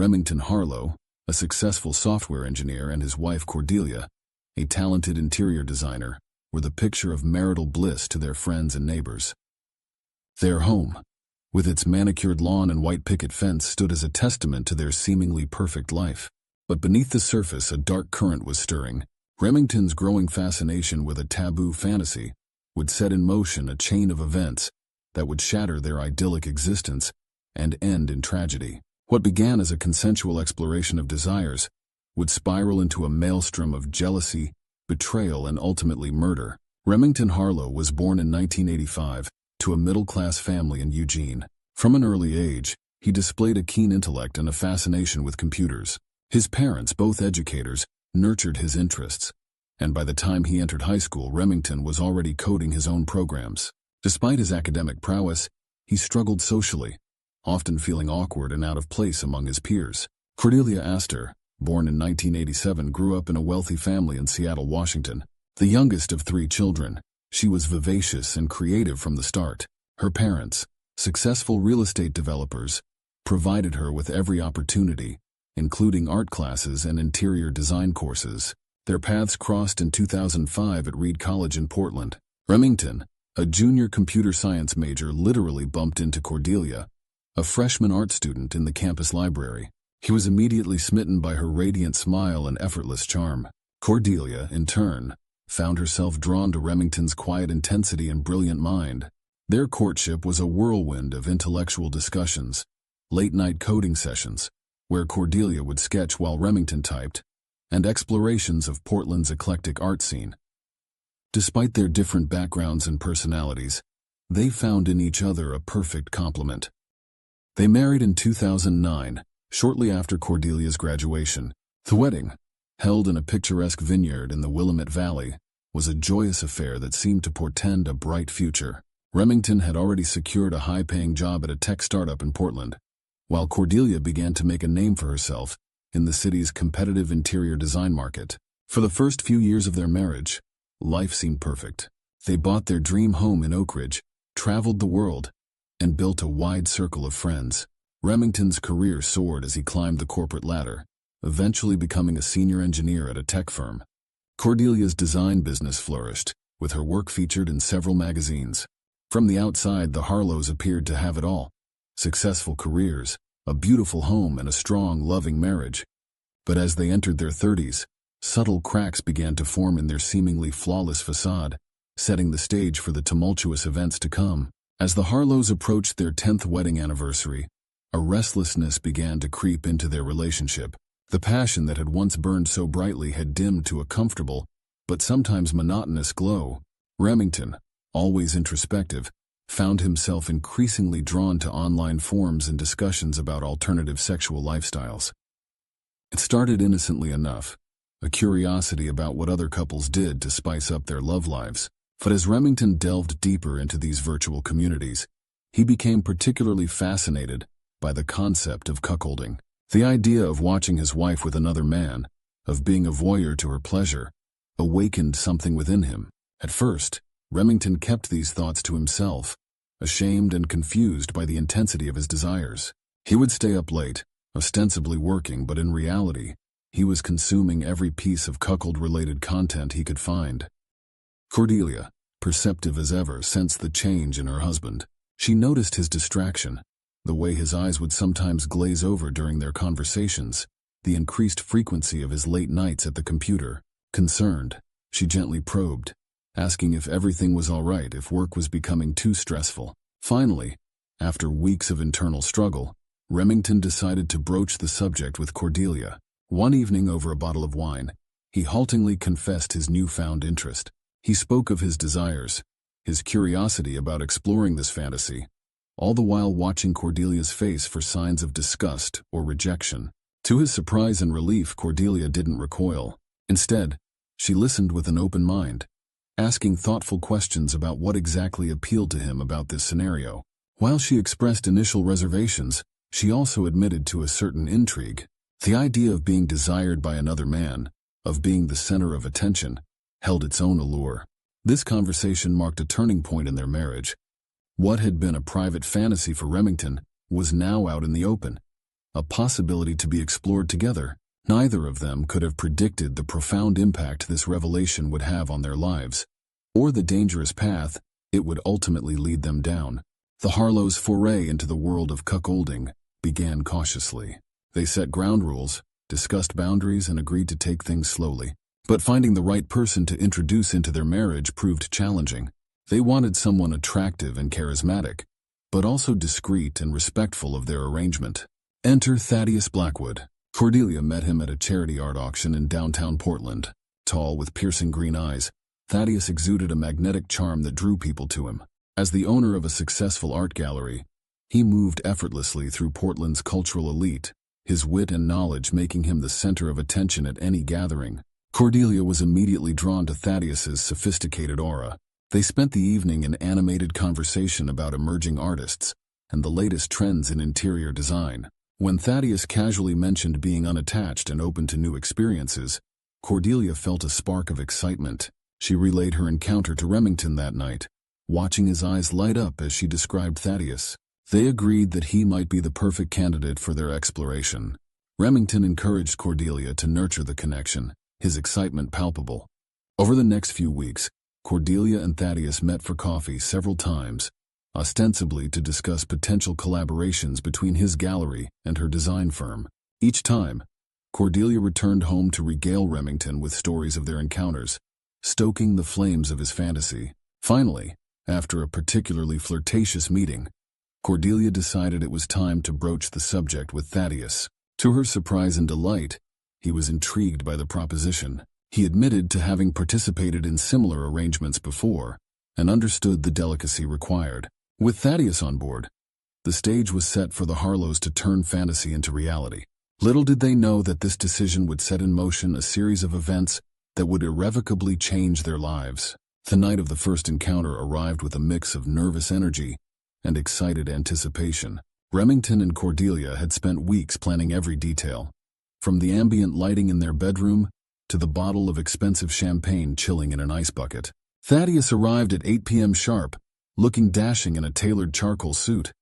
Remington Harlow, a successful software engineer, and his wife Cordelia, a talented interior designer, were the picture of marital bliss to their friends and neighbors. Their home, with its manicured lawn and white picket fence, stood as a testament to their seemingly perfect life. But beneath the surface, a dark current was stirring. Remington's growing fascination with a taboo fantasy would set in motion a chain of events that would shatter their idyllic existence and end in tragedy. What began as a consensual exploration of desires would spiral into a maelstrom of jealousy, betrayal, and ultimately murder. Remington Harlow was born in 1985 to a middle-class family in Eugene. From an early age, he displayed a keen intellect and a fascination with computers. His parents, both educators, nurtured his interests, and by the time he entered high school, Remington was already coding his own programs. Despite his academic prowess, he struggled socially, often feeling awkward and out of place among his peers. Cordelia Astor, born in 1987, grew up in a wealthy family in Seattle, Washington. The youngest of 3 children, she was vivacious and creative from the start. Her parents, successful real estate developers, provided her with every opportunity, including art classes and interior design courses. Their paths crossed in 2005 at Reed College in Portland. Remington, a junior computer science major, literally bumped into Cordelia, a freshman art student, in the campus library. He was immediately smitten by her radiant smile and effortless charm. Cordelia, in turn, found herself drawn to Remington's quiet intensity and brilliant mind. Their courtship was a whirlwind of intellectual discussions, late-night coding sessions, where Cordelia would sketch while Remington typed, and explorations of Portland's eclectic art scene. Despite their different backgrounds and personalities, they found in each other a perfect complement. They married in 2009, shortly after Cordelia's graduation. The wedding, held in a picturesque vineyard in the Willamette Valley, was a joyous affair that seemed to portend a bright future. Remington had already secured a high-paying job at a tech startup in Portland, while Cordelia began to make a name for herself in the city's competitive interior design market. For the first few years of their marriage, life seemed perfect. They bought their dream home in Oak Ridge, traveled the world, and built a wide circle of friends. Remington's career soared as he climbed the corporate ladder, eventually becoming a senior engineer at a tech firm. Cordelia's design business flourished, with her work featured in several magazines. From the outside, the Harlows appeared to have it all: successful careers, a beautiful home, and a strong, loving marriage. But as they entered their 30s, subtle cracks began to form in their seemingly flawless facade, setting the stage for the tumultuous events to come. As the Harlows approached their 10th wedding anniversary, a restlessness began to creep into their relationship. The passion that had once burned so brightly had dimmed to a comfortable, but sometimes monotonous glow. Remington, always introspective, found himself increasingly drawn to online forums and discussions about alternative sexual lifestyles. It started innocently enough, a curiosity about what other couples did to spice up their love lives. But as Remington delved deeper into these virtual communities, he became particularly fascinated by the concept of cuckolding. The idea of watching his wife with another man, of being a voyeur to her pleasure, awakened something within him. At first, Remington kept these thoughts to himself, ashamed and confused by the intensity of his desires. He would stay up late, ostensibly working, but in reality, he was consuming every piece of cuckold-related content he could find. Cordelia, perceptive as ever, sensed the change in her husband. She noticed his distraction, the way his eyes would sometimes glaze over during their conversations, the increased frequency of his late nights at the computer. Concerned, she gently probed, asking if everything was all right, if work was becoming too stressful. Finally, after weeks of internal struggle, Remington decided to broach the subject with Cordelia. One evening over a bottle of wine, he haltingly confessed his newfound interest. He spoke of his desires, his curiosity about exploring this fantasy, all the while watching Cordelia's face for signs of disgust or rejection. To his surprise and relief, Cordelia didn't recoil. Instead, she listened with an open mind, asking thoughtful questions about what exactly appealed to him about this scenario. While she expressed initial reservations, she also admitted to a certain intrigue. The idea of being desired by another man, of being the center of attention, held its own allure. This conversation marked a turning point in their marriage. What had been a private fantasy for Remington was now out in the open. a possibility to be explored together. Neither of them could have predicted the profound impact this revelation would have on their lives, or the dangerous path it would ultimately lead them down. The Harlows' foray into the world of cuckolding began cautiously. They set ground rules, discussed boundaries, and agreed to take things slowly. But finding the right person to introduce into their marriage proved challenging. They wanted someone attractive and charismatic, but also discreet and respectful of their arrangement. Enter Thaddius Blackwood. Cordelia met him at a charity art auction in downtown Portland. Tall, with piercing green eyes, Thaddius exuded a magnetic charm that drew people to him. As the owner of a successful art gallery, he moved effortlessly through Portland's cultural elite, his wit and knowledge making him the center of attention at any gathering. Cordelia was immediately drawn to Thaddius's sophisticated aura. They spent the evening in animated conversation about emerging artists and the latest trends in interior design. When Thaddius casually mentioned being unattached and open to new experiences, Cordelia felt a spark of excitement. She relayed her encounter to Remington that night, watching his eyes light up as she described Thaddius. They agreed that he might be the perfect candidate for their exploration. Remington encouraged Cordelia to nurture the connection, his excitement palpable. Over the next few weeks, Cordelia and Thaddius met for coffee several times, ostensibly to discuss potential collaborations between his gallery and her design firm. Each time, Cordelia returned home to regale Remington with stories of their encounters, stoking the flames of his fantasy. Finally, after a particularly flirtatious meeting, Cordelia decided it was time to broach the subject with Thaddius. To her surprise and delight, he was intrigued by the proposition. He admitted to having participated in similar arrangements before and understood the delicacy required. With Thaddius on board, the stage was set for the Harlows to turn fantasy into reality. Little did they know that this decision would set in motion a series of events that would irrevocably change their lives. The night of the first encounter arrived with a mix of nervous energy and excited anticipation. Remington and Cordelia had spent weeks planning every detail, from the ambient lighting in their bedroom to the bottle of expensive champagne chilling in an ice bucket. Thaddius arrived at 8 p.m. sharp, looking dashing in a tailored charcoal suit.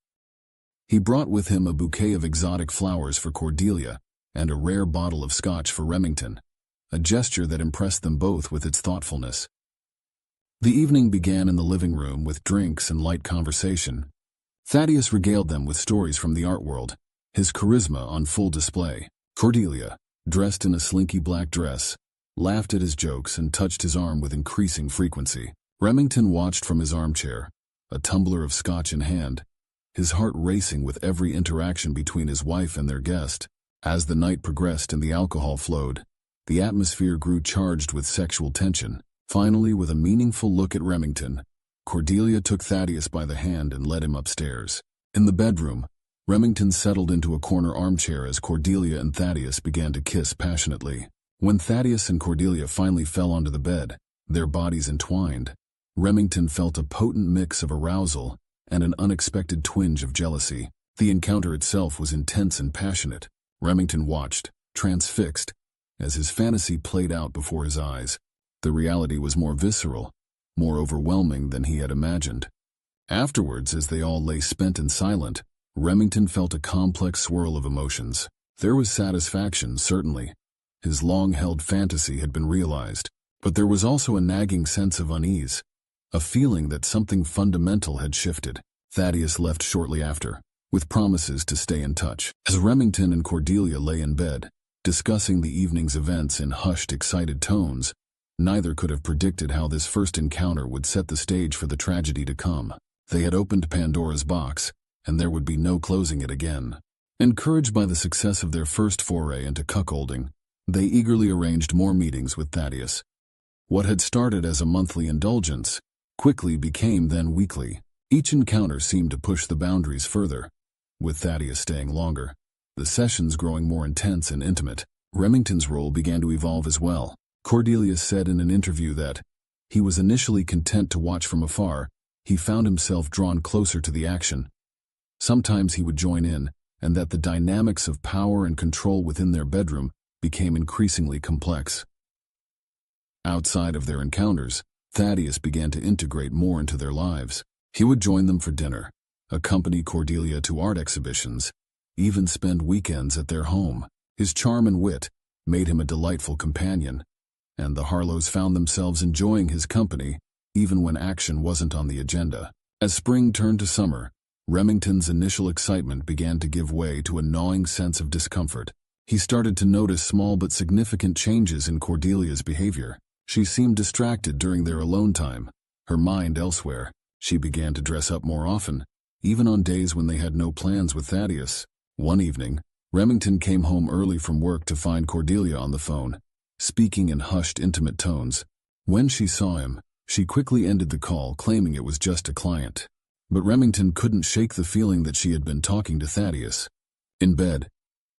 He brought with him a bouquet of exotic flowers for Cordelia and a rare bottle of scotch for Remington, a gesture that impressed them both with its thoughtfulness. The evening began in the living room with drinks and light conversation. Thaddius regaled them with stories from the art world, his charisma on full display. Cordelia, dressed in a slinky black dress, laughed at his jokes and touched his arm with increasing frequency. Remington watched from his armchair, a tumbler of scotch in hand, his heart racing with every interaction between his wife and their guest. As the night progressed and the alcohol flowed, the atmosphere grew charged with sexual tension. Finally, with a meaningful look at Remington, Cordelia took Thaddius by the hand and led him upstairs. In the bedroom, Remington settled into a corner armchair as Cordelia and Thaddius began to kiss passionately. When Thaddius and Cordelia finally fell onto the bed, their bodies entwined, Remington felt a potent mix of arousal and an unexpected twinge of jealousy. The encounter itself was intense and passionate. Remington watched, transfixed, as his fantasy played out before his eyes. The reality was more visceral, more overwhelming than he had imagined. Afterwards, as they all lay spent and silent, Remington felt a complex swirl of emotions. There was satisfaction, certainly. His long-held fantasy had been realized. But there was also a nagging sense of unease, a feeling that something fundamental had shifted. Thaddius left shortly after, with promises to stay in touch. As Remington and Cordelia lay in bed, discussing the evening's events in hushed, excited tones, neither could have predicted how this first encounter would set the stage for the tragedy to come. They had opened Pandora's box, and there would be no closing it again. Encouraged by the success of their first foray into cuckolding, they eagerly arranged more meetings with Thaddius. What had started as a monthly indulgence quickly became then weekly. Each encounter seemed to push the boundaries further, with Thaddius staying longer, the sessions growing more intense and intimate. Remington's role began to evolve as well. Cordelia said in an interview that he was initially content to watch from afar. He found himself drawn closer to the action. Sometimes he would join in, and that the dynamics of power and control within their bedroom became increasingly complex. Outside of their encounters, Thaddius began to integrate more into their lives. He would join them for dinner, accompany Cordelia to art exhibitions, even spend weekends at their home. His charm and wit made him a delightful companion, and the Harlows found themselves enjoying his company even when action wasn't on the agenda. As spring turned to summer, Remington's initial excitement began to give way to a gnawing sense of discomfort. He started to notice small but significant changes in Cordelia's behavior. She seemed distracted during their alone time, her mind elsewhere. She began to dress up more often, even on days when they had no plans with Thaddius. One evening, Remington came home early from work to find Cordelia on the phone, speaking in hushed, intimate tones. When she saw him, she quickly ended the call, claiming it was just a client. But Remington couldn't shake the feeling that she had been talking to Thaddius. In bed,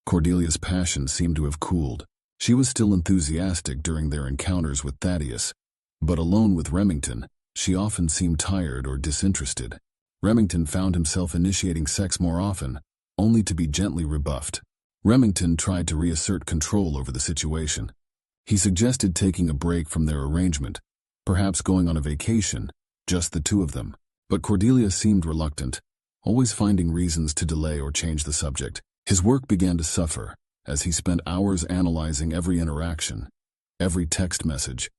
Cordelia's passion seemed to have cooled. She was still enthusiastic during their encounters with Thaddius, but alone with Remington, she often seemed tired or disinterested. Remington found himself initiating sex more often, only to be gently rebuffed. Remington tried to reassert control over the situation. He suggested taking a break from their arrangement, perhaps going on a vacation, just the two of them. But Cordelia seemed reluctant, always finding reasons to delay or change the subject. His work began to suffer, as he spent hours analyzing every interaction, every text message,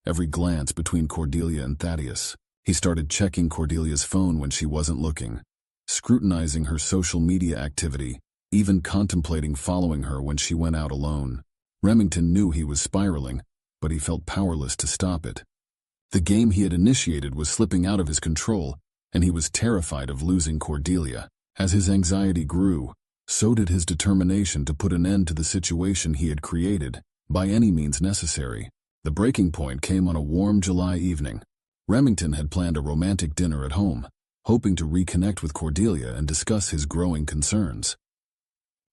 every glance between Cordelia and Thaddius. He started checking Cordelia's phone when she wasn't looking, scrutinizing her social media activity, even contemplating following her when she went out alone. Remington knew he was spiraling, but he felt powerless to stop it. The game he had initiated was slipping out of his control, and he was terrified of losing Cordelia. As his anxiety grew, so did his determination to put an end to the situation he had created, by any means necessary. The breaking point came on a warm July evening. Remington had planned a romantic dinner at home, hoping to reconnect with Cordelia and discuss his growing concerns.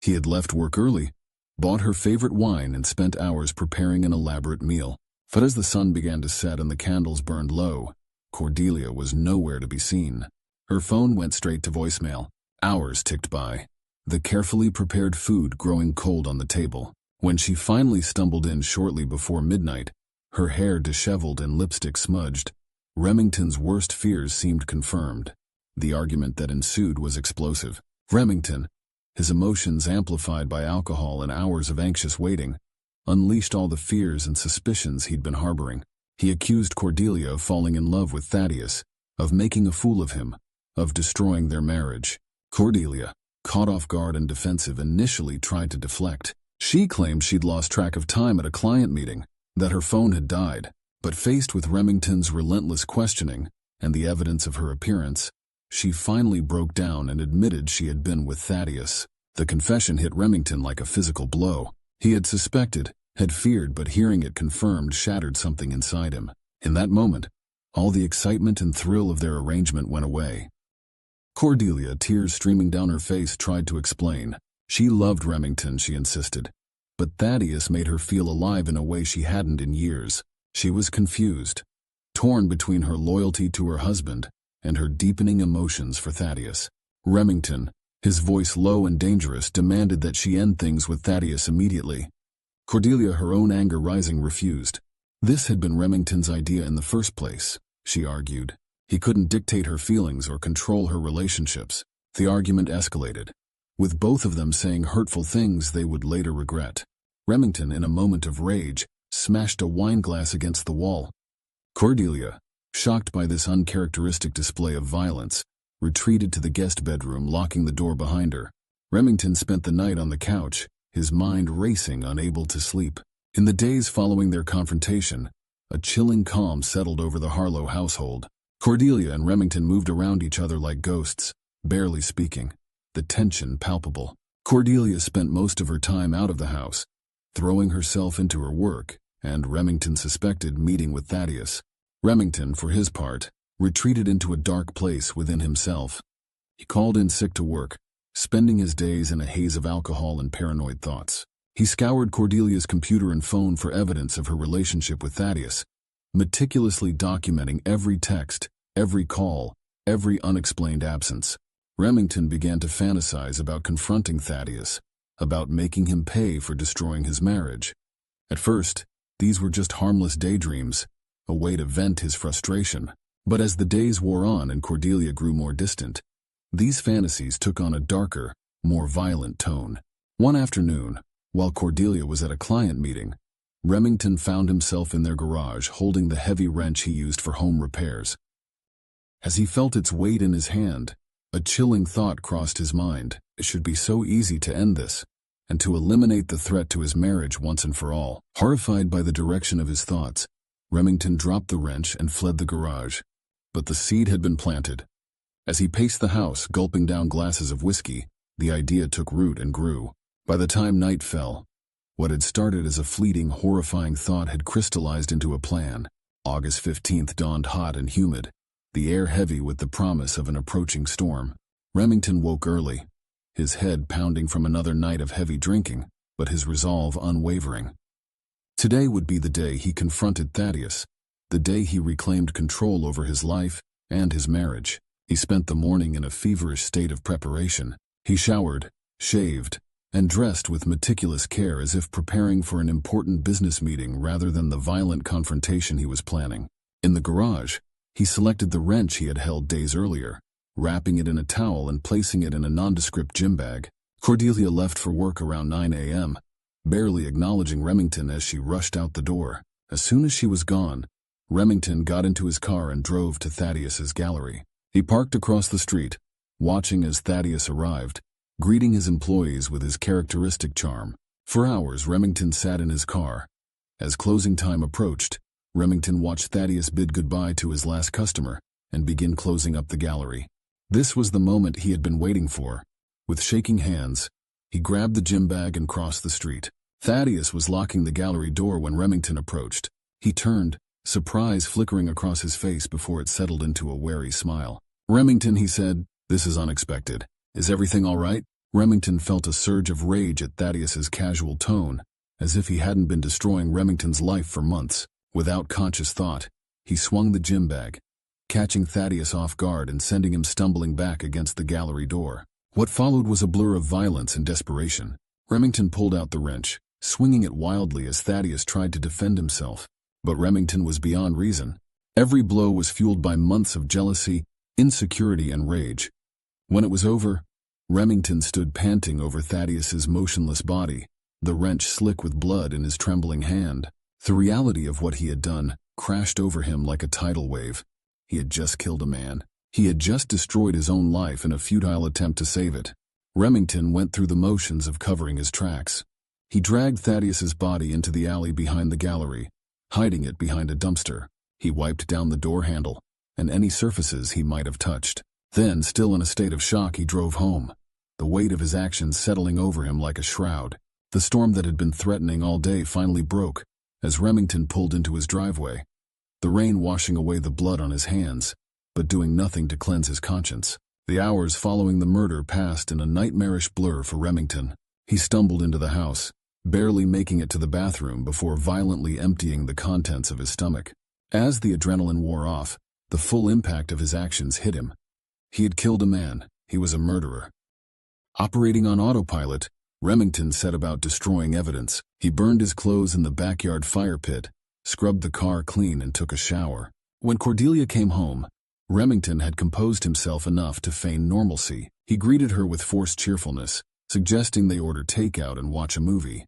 He had left work early, bought her favorite wine, and spent hours preparing an elaborate meal. But as the sun began to set and the candles burned low, Cordelia was nowhere to be seen. Her phone went straight to voicemail. Hours ticked by, the carefully prepared food growing cold on the table. When she finally stumbled in shortly before midnight, her hair disheveled and lipstick smudged, Remington's worst fears seemed confirmed. The argument that ensued was explosive. Remington, his emotions amplified by alcohol and hours of anxious waiting, unleashed all the fears and suspicions he'd been harboring. He accused Cordelia of falling in love with Thaddius, of making a fool of him, of destroying their marriage. Cordelia, caught off guard and defensive, initially tried to deflect. She claimed she'd lost track of time at a client meeting, that her phone had died. But faced with Remington's relentless questioning and the evidence of her appearance, she finally broke down and admitted she had been with Thaddius. The confession hit Remington like a physical blow. He had suspected, had feared, but hearing it confirmed shattered something inside him. In that moment, all the excitement and thrill of their arrangement went away. Cordelia, tears streaming down her face, tried to explain. She loved Remington, she insisted. But Thaddius made her feel alive in a way she hadn't in years. She was confused, torn between her loyalty to her husband and her deepening emotions for Thaddius. Remington, his voice low and dangerous, demanded that she end things with Thaddius immediately. Cordelia, her own anger rising, refused. This had been Remington's idea in the first place, she argued. He couldn't dictate her feelings or control her relationships. The argument escalated, with both of them saying hurtful things they would later regret. Remington, in a moment of rage, smashed a wine glass against the wall. Cordelia, shocked by this uncharacteristic display of violence, retreated to the guest bedroom, locking the door behind her. Remington spent the night on the couch, his mind racing, unable to sleep. In the days following their confrontation, a chilling calm settled over the Harlow household. Cordelia and Remington moved around each other like ghosts, barely speaking, the tension palpable. Cordelia spent most of her time out of the house, throwing herself into her work, and Remington suspected meeting with Thaddius. Remington, for his part, retreated into a dark place within himself. He called in sick to work, spending his days in a haze of alcohol and paranoid thoughts. He scoured Cordelia's computer and phone for evidence of her relationship with Thaddius, meticulously documenting every text, every call, every unexplained absence. Remington began to fantasize about confronting Thaddius, about making him pay for destroying his marriage. At first, these were just harmless daydreams, a way to vent his frustration. But as the days wore on and Cordelia grew more distant, these fantasies took on a darker, more violent tone. One afternoon, while Cordelia was at a client meeting, Remington found himself in their garage holding the heavy wrench he used for home repairs. As he felt its weight in his hand, a chilling thought crossed his mind. It should be so easy to end this, and to eliminate the threat to his marriage once and for all. Horrified by the direction of his thoughts, Remington dropped the wrench and fled the garage. But the seed had been planted. As he paced the house, gulping down glasses of whiskey, the idea took root and grew. By the time night fell, what had started as a fleeting, horrifying thought had crystallized into a plan. August 15th dawned hot and humid, the air heavy with the promise of an approaching storm. Remington woke early, his head pounding from another night of heavy drinking, but his resolve unwavering. Today would be the day he confronted Thaddius, the day he reclaimed control over his life and his marriage. He spent the morning in a feverish state of preparation. He showered, shaved, and dressed with meticulous care as if preparing for an important business meeting rather than the violent confrontation he was planning. In the garage, he selected the wrench he had held days earlier, wrapping it in a towel and placing it in a nondescript gym bag. Cordelia left for work around 9 a.m., barely acknowledging Remington as she rushed out the door. As soon as she was gone, Remington got into his car and drove to Thaddius's gallery. He parked across the street, watching as Thaddius arrived, greeting his employees with his characteristic charm. For hours, Remington sat in his car. As closing time approached, Remington watched Thaddius bid goodbye to his last customer and begin closing up the gallery. This was the moment he had been waiting for. With shaking hands, he grabbed the gym bag and crossed the street. Thaddius was locking the gallery door when Remington approached. He turned, surprise flickering across his face before it settled into a wary smile. "Remington," he said, "this is unexpected. Is everything all right?" Remington felt a surge of rage at Thaddius's casual tone, as if he hadn't been destroying Remington's life for months. Without conscious thought, he swung the gym bag, catching Thaddius off guard and sending him stumbling back against the gallery door. What followed was a blur of violence and desperation. Remington pulled out the wrench, swinging it wildly as Thaddius tried to defend himself. But Remington was beyond reason. Every blow was fueled by months of jealousy, insecurity, and rage. When it was over, Remington stood panting over Thaddius's motionless body, the wrench slick with blood in his trembling hand. The reality of what he had done crashed over him like a tidal wave. He had just killed a man. He had just destroyed his own life in a futile attempt to save it. Remington went through the motions of covering his tracks. He dragged Thaddius's body into the alley behind the gallery, hiding it behind a dumpster. He wiped down the door handle and any surfaces he might have touched. Then, still in a state of shock, he drove home, the weight of his actions settling over him like a shroud. The storm that had been threatening all day finally broke as Remington pulled into his driveway, the rain washing away the blood on his hands, but doing nothing to cleanse his conscience. The hours following the murder passed in a nightmarish blur for Remington. He stumbled into the house, barely making it to the bathroom before violently emptying the contents of his stomach. As the adrenaline wore off, the full impact of his actions hit him. He had killed a man. He was a murderer. Operating on autopilot, Remington set about destroying evidence. He burned his clothes in the backyard fire pit, scrubbed the car clean, and took a shower. When Cordelia came home, Remington had composed himself enough to feign normalcy. He greeted her with forced cheerfulness, suggesting they order takeout and watch a movie.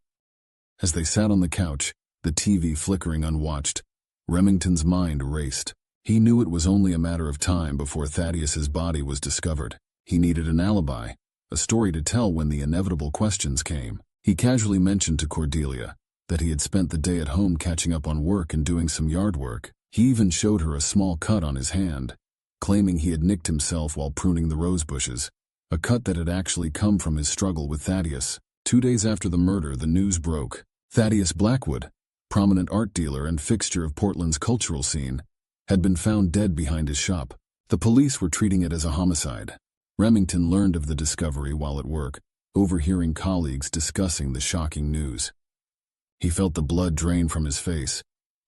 As they sat on the couch, the TV flickering unwatched, Remington's mind raced. He knew it was only a matter of time before Thaddius's body was discovered. He needed an alibi, a story to tell when the inevitable questions came. He casually mentioned to Cordelia that he had spent the day at home catching up on work and doing some yard work. He even showed her a small cut on his hand, claiming he had nicked himself while pruning the rose bushes, a cut that had actually come from his struggle with Thaddius. 2 days after the murder, the news broke. Thaddius Blackwood, prominent art dealer and fixture of Portland's cultural scene, had been found dead behind his shop. The police were treating it as a homicide. Remington learned of the discovery while at work, overhearing colleagues discussing the shocking news. He felt the blood drain from his face,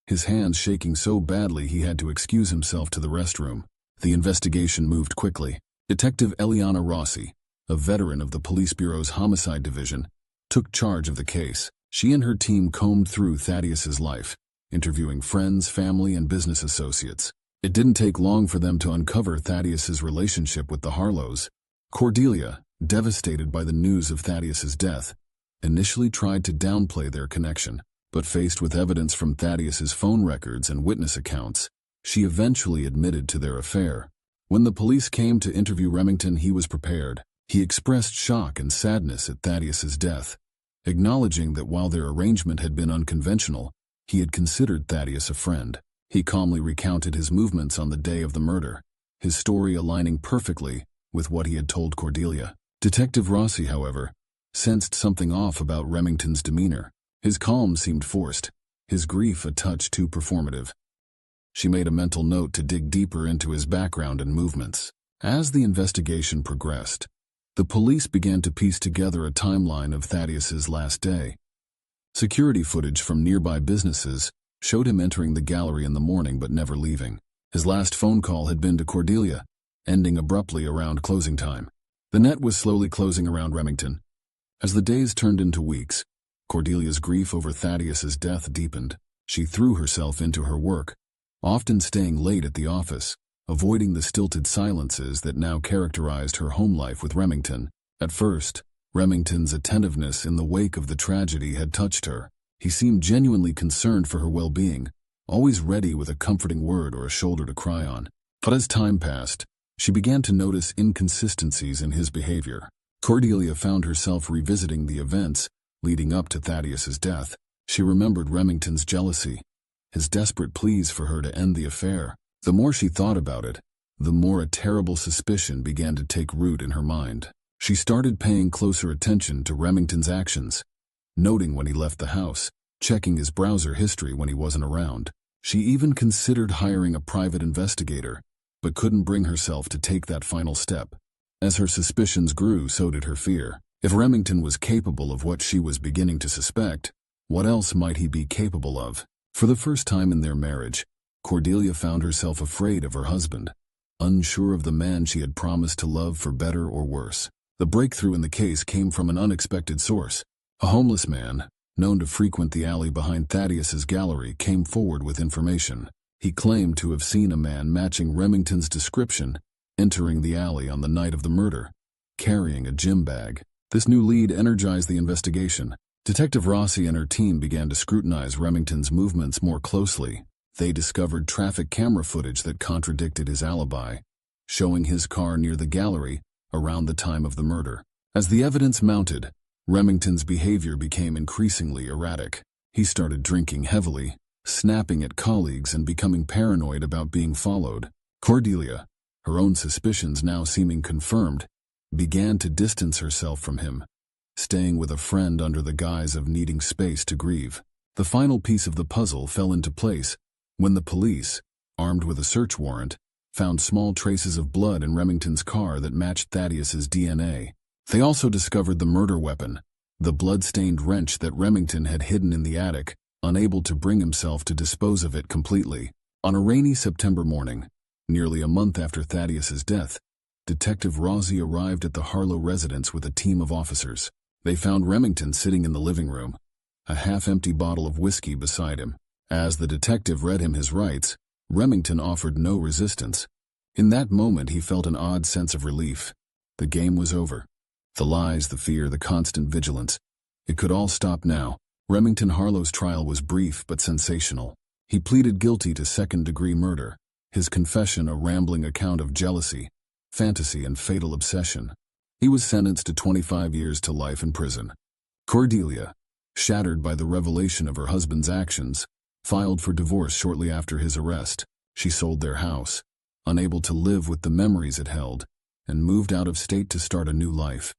his hands shaking so badly he had to excuse himself to the restroom. The investigation moved quickly. Detective Eliana Rossi, a veteran of the Police Bureau's Homicide Division, took charge of the case. She and her team combed through Thaddius's life, interviewing friends, family, and business associates. It didn't take long for them to uncover Thaddius's relationship with the Harlows. Cordelia, devastated by the news of Thaddius's death, initially tried to downplay their connection, but faced with evidence from Thaddius's phone records and witness accounts, she eventually admitted to their affair. When the police came to interview Remington, he was prepared. He expressed shock and sadness at Thaddius's death, acknowledging that while their arrangement had been unconventional, he had considered Thaddius a friend. He calmly recounted his movements on the day of the murder, his story aligning perfectly with what he had told Cordelia. Detective Rossi, however, sensed something off about Remington's demeanor. His calm seemed forced, his grief a touch too performative. She made a mental note to dig deeper into his background and movements. As the investigation progressed, the police began to piece together a timeline of Thaddius's last day. Security footage from nearby businesses showed him entering the gallery in the morning but never leaving. His last phone call had been to Cordelia, ending abruptly around closing time. The net was slowly closing around Remington. As the days turned into weeks, Cordelia's grief over Thaddius's death deepened. She threw herself into her work, often staying late at the office, avoiding the stilted silences that now characterized her home life with Remington. At first, Remington's attentiveness in the wake of the tragedy had touched her. He seemed genuinely concerned for her well-being, always ready with a comforting word or a shoulder to cry on. But as time passed, she began to notice inconsistencies in his behavior. Cordelia found herself revisiting the events leading up to Thaddius's death. She remembered Remington's jealousy, his desperate pleas for her to end the affair. The more she thought about it, the more a terrible suspicion began to take root in her mind. She started paying closer attention to Remington's actions, noting when he left the house, checking his browser history when he wasn't around. She even considered hiring a private investigator, but couldn't bring herself to take that final step. As her suspicions grew, so did her fear. If Remington was capable of what she was beginning to suspect, what else might he be capable of? For the first time in their marriage, Cordelia found herself afraid of her husband, unsure of the man she had promised to love for better or worse. The breakthrough in the case came from an unexpected source. A homeless man, known to frequent the alley behind Thaddius's gallery, came forward with information. He claimed to have seen a man matching Remington's description entering the alley on the night of the murder, carrying a gym bag. This new lead energized the investigation. Detective Rossi and her team began to scrutinize Remington's movements more closely. They discovered traffic camera footage that contradicted his alibi, showing his car near the gallery around the time of the murder. As the evidence mounted, Remington's behavior became increasingly erratic. He started drinking heavily, snapping at colleagues, and becoming paranoid about being followed. Cordelia, her own suspicions now seeming confirmed, began to distance herself from him, staying with a friend under the guise of needing space to grieve. The final piece of the puzzle fell into place when the police, armed with a search warrant, found small traces of blood in Remington's car that matched Thaddius's DNA. They also discovered the murder weapon, the blood-stained wrench that Remington had hidden in the attic, unable to bring himself to dispose of it completely. On a rainy September morning, nearly a month after Thaddius's death, Detective Rossi arrived at the Harlow residence with a team of officers. They found Remington sitting in the living room, a half-empty bottle of whiskey beside him. As the detective read him his rights, Remington offered no resistance. In that moment, he felt an odd sense of relief. The game was over. The lies, the fear, the constant vigilance. It could all stop now. Remington Harlow's trial was brief but sensational. He pleaded guilty to second-degree murder, his confession a rambling account of jealousy, fantasy, and fatal obsession. He was sentenced to 25 years to life in prison. Cordelia, shattered by the revelation of her husband's actions, filed for divorce shortly after his arrest. She sold their house, unable to live with the memories it held, and moved out of state to start a new life.